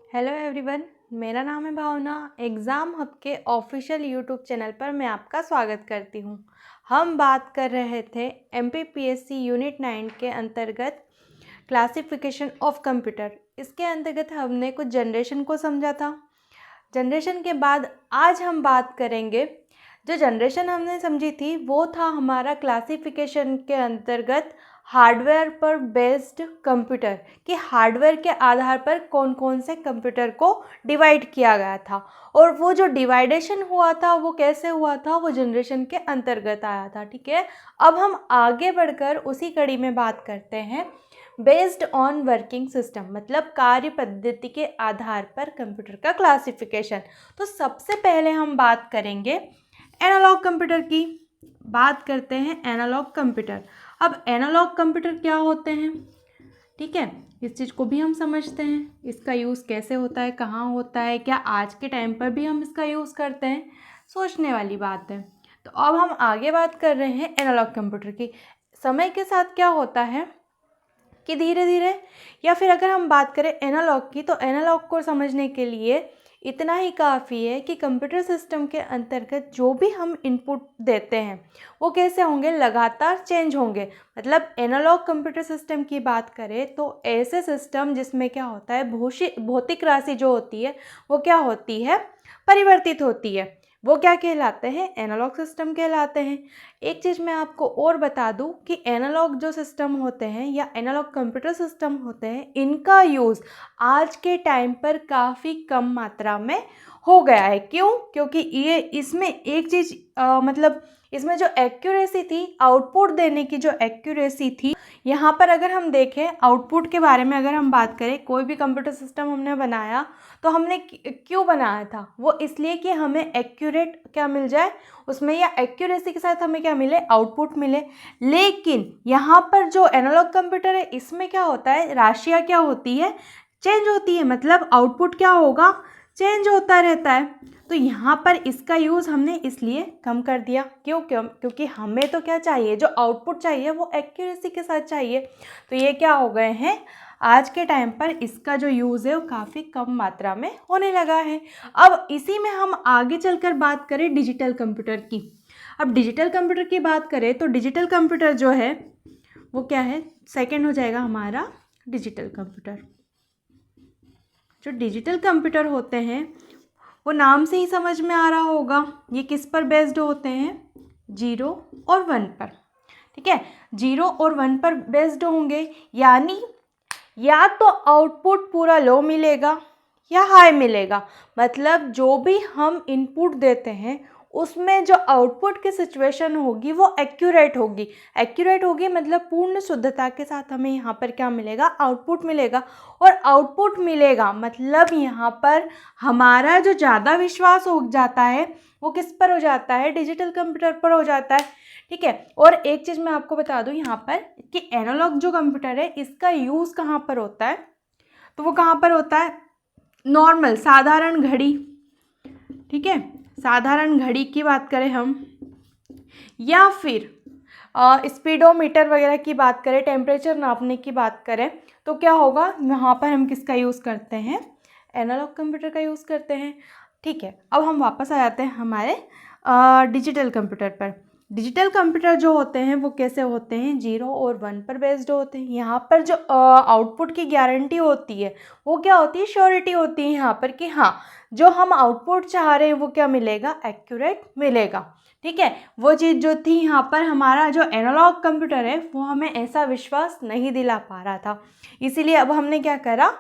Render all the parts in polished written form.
Hello everyone, मेरा नाम है भावना। एग्ज़ाम हब के ऑफिशियल यूट्यूब चैनल पर मैं आपका स्वागत करती हूँ। हम बात कर रहे थे MPPSC यूनिट 9 के अंतर्गत क्लासिफिकेशन ऑफ कंप्यूटर। इसके अंतर्गत हमने कुछ जनरेशन को समझा था। जनरेशन के बाद आज हम बात करेंगे, जो जनरेशन हमने समझी थी वो था हमारा क्लासिफिकेशन के अंतर्गत हार्डवेयर पर बेस्ड कंप्यूटर, कि हार्डवेयर के आधार पर कौन कौन से कंप्यूटर को डिवाइड किया गया था और वो जो डिवाइडेशन हुआ था वो कैसे हुआ था, वो जनरेशन के अंतर्गत आया था। ठीक है, अब हम आगे बढ़कर उसी कड़ी में बात करते हैं बेस्ड ऑन वर्किंग सिस्टम, मतलब कार्य पद्धति के आधार पर कंप्यूटर का क्लासिफिकेशन। तो सबसे पहले हम बात करेंगे एनालॉग कंप्यूटर की। बात करते हैं एनालॉग कंप्यूटर। अब एनालॉग कंप्यूटर क्या होते हैं, ठीक है, इस चीज़ को भी हम समझते हैं। इसका यूज़ कैसे होता है, कहाँ होता है, क्या आज के टाइम पर भी हम इसका यूज़ करते हैं, सोचने वाली बात है। तो अब हम आगे बात कर रहे हैं एनालॉग कंप्यूटर की। समय के साथ क्या होता है कि धीरे धीरे, या फिर अगर हम बात करें एनालॉग की, तो एनालॉग को समझने के लिए इतना ही काफ़ी है कि कंप्यूटर सिस्टम के अंतर्गत जो भी हम इनपुट देते हैं वो कैसे होंगे, लगातार चेंज होंगे। मतलब एनालॉग कंप्यूटर सिस्टम की बात करें तो ऐसे सिस्टम जिसमें क्या होता है, भौतिक राशि जो होती है वो क्या होती है, परिवर्तित होती है। वो क्या कहलाते हैं, एनालॉग सिस्टम कहलाते हैं। एक चीज़ मैं आपको और बता दूं कि एनालॉग जो सिस्टम होते हैं या एनालॉग कंप्यूटर सिस्टम होते हैं, इनका यूज़ आज के टाइम पर काफ़ी कम मात्रा में हो गया है। क्यों? क्योंकि ये इसमें एक चीज़ मतलब इसमें जो एक्यूरेसी थी, आउटपुट देने की जो एक्यूरेसी थी, यहाँ पर अगर हम देखें आउटपुट के बारे में, अगर हम बात करें, कोई भी कंप्यूटर सिस्टम हमने बनाया तो हमने क्यों बनाया था, वो इसलिए कि हमें एक्यूरेट क्या मिल जाए उसमें, या एक्यूरेसी के साथ हमें क्या मिले, आउटपुट मिले। लेकिन यहाँ पर जो एनालॉग कंप्यूटर है इसमें क्या होता है, राशियाँ क्या होती है, चेंज होती है। मतलब आउटपुट क्या होगा, चेंज होता रहता है। तो यहाँ पर इसका यूज़ हमने इसलिए कम कर दिया। क्योंकि हमें तो क्या चाहिए, जो आउटपुट चाहिए वो एक्यूरेसी के साथ चाहिए। तो ये क्या हो गए हैं, आज के टाइम पर इसका जो यूज़ है वो काफ़ी कम मात्रा में होने लगा है। अब इसी में हम आगे चलकर बात करें डिजिटल कंप्यूटर की। अब डिजिटल कंप्यूटर की बात करें तो डिजिटल कंप्यूटर जो है वो क्या है, सेकंड हो जाएगा हमारा डिजिटल कंप्यूटर। जो डिजिटल कंप्यूटर होते हैं वो नाम से ही समझ में आ रहा होगा, ये किस पर बेस्ड होते हैं, 0 और 1 पर। ठीक है, 0 और 1 पर बेस्ड होंगे, यानी या तो आउटपुट पूरा लो मिलेगा या हाई मिलेगा। मतलब जो भी हम इनपुट देते हैं उसमें जो आउटपुट की सिचुएशन होगी वो एक्यूरेट होगी। एक्यूरेट होगी मतलब पूर्ण शुद्धता के साथ हमें यहाँ पर क्या मिलेगा, आउटपुट मिलेगा। और आउटपुट मिलेगा मतलब यहाँ पर हमारा जो ज़्यादा विश्वास हो जाता है वो किस पर हो जाता है, डिजिटल कंप्यूटर पर हो जाता है। ठीक है, और एक चीज़ मैं आपको बता दूं यहाँ पर कि एनालॉग जो कंप्यूटर है इसका यूज़ कहाँ पर होता है, तो वो कहाँ पर होता है, नॉर्मल साधारण घड़ी। ठीक है, साधारण घड़ी की बात करें हम, या फिर स्पीडोमीटर वगैरह की बात करें, टेम्परेचर नापने की बात करें, तो क्या होगा, वहाँ पर हम किसका यूज़ करते हैं, एनालॉग कंप्यूटर का यूज़ करते हैं। ठीक है, अब हम वापस आ जाते हैं हमारे डिजिटल कंप्यूटर पर। डिजिटल कंप्यूटर जो होते हैं वो कैसे होते हैं, 0 और 1 पर बेस्ड होते हैं। यहाँ पर जो आउटपुट की गारंटी होती है वो क्या होती है, श्योरिटी होती है यहाँ पर कि हाँ जो हम आउटपुट चाह रहे हैं वो क्या मिलेगा, एक्यूरेट मिलेगा। ठीक है, वो चीज़ जो थी यहाँ पर हमारा जो एनालॉग कंप्यूटर है वो हमें ऐसा विश्वास नहीं दिला पा रहा था, इसीलिए अब हमने क्या करा,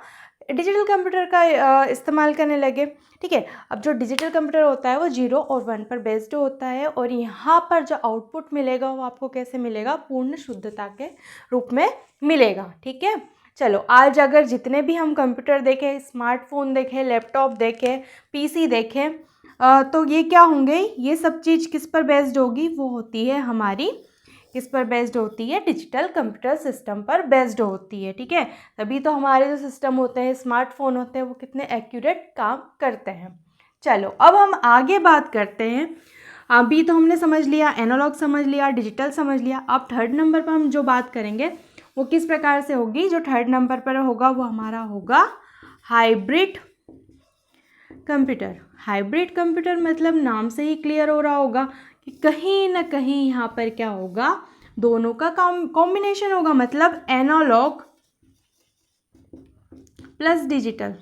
डिजिटल कंप्यूटर का इस्तेमाल करने लगे। ठीक है, अब जो डिजिटल कंप्यूटर होता है वो 0 और 1 पर बेस्ड होता है, और यहाँ पर जो आउटपुट मिलेगा वो आपको कैसे मिलेगा, पूर्ण शुद्धता के रूप में मिलेगा। ठीक है, चलो आज अगर जितने भी हम कंप्यूटर देखें, स्मार्टफोन देखें, लैपटॉप देखें, पीसी देखें, तो ये क्या होंगे, ये सब चीज़ किस पर बेस्ड होगी, वो होती है हमारी, किस पर बेस्ड होती है, डिजिटल कंप्यूटर सिस्टम पर बेस्ड होती है। ठीक है, तभी तो हमारे जो सिस्टम होते हैं, स्मार्टफोन होते हैं, वो कितने एक्यूरेट काम करते हैं। चलो अब हम आगे बात करते हैं। अभी तो हमने समझ लिया, एनालॉग समझ लिया, डिजिटल समझ लिया। अब थर्ड नंबर पर हम जो बात करेंगे वो किस प्रकार से होगी, जो थर्ड नंबर पर होगा वो हमारा होगा हाइब्रिड कंप्यूटर। हाइब्रिड कंप्यूटर मतलब नाम से ही क्लियर हो रहा होगा कि कहीं ना कहीं यहाँ पर क्या होगा, दोनों का कॉम्बिनेशन होगा, मतलब एनालॉग प्लस डिजिटल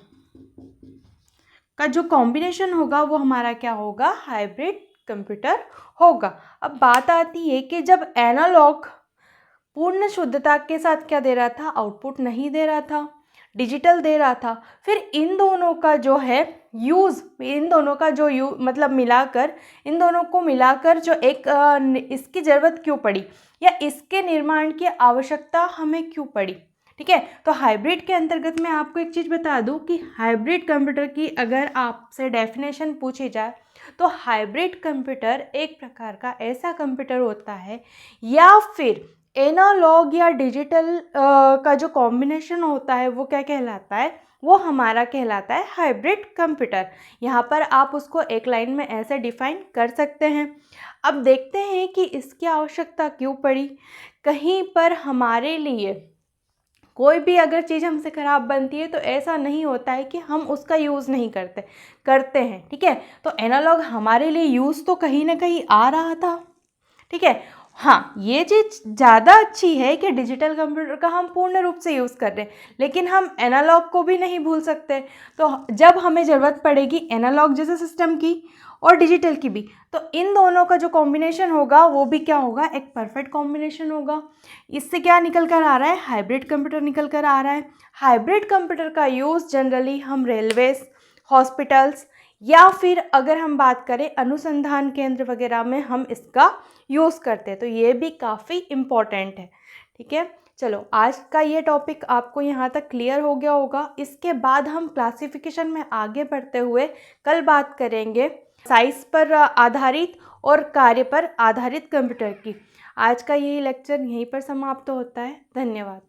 का जो कॉम्बिनेशन होगा वो हमारा क्या होगा, हाइब्रिड कंप्यूटर होगा। अब बात आती है कि जब एनालॉग पूर्ण शुद्धता के साथ क्या दे रहा था, आउटपुट नहीं दे रहा था, डिजिटल दे रहा था, फिर इन दोनों का जो है यूज़, इन दोनों का जो मतलब मिलाकर, इन दोनों को मिलाकर जो एक इसकी ज़रूरत क्यों पड़ी या इसके निर्माण की आवश्यकता हमें क्यों पड़ी। ठीक है, तो हाइब्रिड के अंतर्गत मैं आपको एक चीज़ बता दूं कि हाइब्रिड कंप्यूटर की अगर आपसे डेफिनेशन पूछी जाए तो हाइब्रिड कंप्यूटर एक प्रकार का ऐसा कंप्यूटर होता है या फिर एनालॉग या डिजिटल का जो कॉम्बिनेशन होता है वो क्या कहलाता है, वो हमारा कहलाता है हाइब्रिड कंप्यूटर। यहाँ पर आप उसको एक लाइन में ऐसे डिफाइन कर सकते हैं। अब देखते हैं कि इसकी आवश्यकता क्यों पड़ी। कहीं पर हमारे लिए कोई भी अगर चीज़ हमसे ख़राब बनती है तो ऐसा नहीं होता है कि हम उसका यूज़ नहीं करते हैं। ठीक है, तो एनालॉग हमारे लिए यूज़ तो कहीं ना कहीं आ रहा था। ठीक है, हाँ, ये चीज़ ज़्यादा अच्छी है कि डिजिटल कंप्यूटर का हम पूर्ण रूप से यूज़ कर रहे हैं, लेकिन हम एनालॉग को भी नहीं भूल सकते। तो जब हमें ज़रूरत पड़ेगी एनालॉग जैसे सिस्टम की और डिजिटल की भी, तो इन दोनों का जो कॉम्बिनेशन होगा वो भी क्या होगा, एक परफेक्ट कॉम्बिनेशन होगा। इससे क्या निकल कर आ रहा है, हाइब्रिड कंप्यूटर निकल कर आ रहा है। हाइब्रिड कंप्यूटर का यूज़ जनरली हम रेलवेज, हॉस्पिटल्स या फिर अगर हम बात करें अनुसंधान केंद्र वगैरह में हम इसका यूज़ करते हैं, तो ये भी काफ़ी इम्पॉर्टेंट है। ठीक है, चलो आज का ये टॉपिक आपको यहाँ तक क्लियर हो गया होगा। इसके बाद हम क्लासिफिकेशन में आगे बढ़ते हुए कल बात करेंगे साइज पर आधारित और कार्य पर आधारित कंप्यूटर की। आज का यही लेक्चर यहीं पर समाप्त होता है। धन्यवाद।